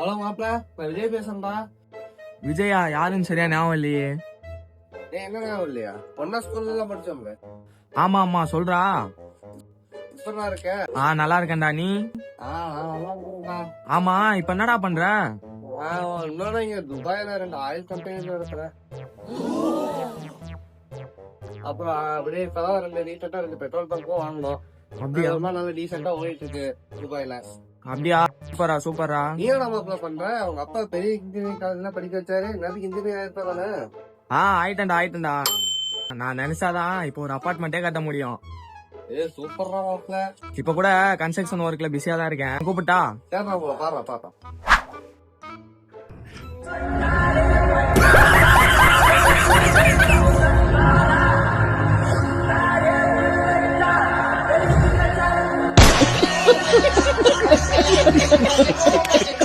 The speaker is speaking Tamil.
ஹலோ மாப்பிள, நான் விஜய் பேசுறேன்டா. விஜயா யாருன்னு சரியா ஞாபகம் இல்லையே. என்ன ஞாபகம் இல்லையா? ஒன்னா ஸ்கூல்ல படிச்சோம்ல. ஆமா ஆமா சொல்றா. எப்படா இருக்க? நல்லா இருக்கேன்டா. நீ? நல்லா இருக்கேன்டா. ஆமா இப்ப என்னடா பண்ற? இன்னொரு இங்க துபாயில 2 ஆயில் கம்பெனில இருக்கிறேன். அப்புறம் அப்படியே இப்பதான் 2 ரீசெண்டா 2 பெட்ரோல் பங்கும் வாங்கணும். அப்படியா? நல்லா டீசெண்டா ஓடிட்டு இருக்கு துபாயில. அப்படியா? சூப்பரா சூப்பரா. நீ என்ன மாப்பிள பண்ற? அவங்க அப்பா பெரிய இன்ஜினியரிங் காலேஜ்ல படிக்க வச்சாரு. நேரத்துக்கு இன்ஜினியர் ஆயிருப்பாதானே? ஆயிட்டேன்டா. நான் நினைச்சாதான் இப்போ ஒரு அபார்ட்மெண்டே கட்ட முடியும். சூப்பர்ரா மாப்பிள. இப்ப கூட கன்ஸ்ட்ரக்ஷன் ஒர்க்ல பிஸியா தான் இருக்கேன். கூப்பிட்டா? சரி மாப்பிள, பாரு. Ha ha ha ha!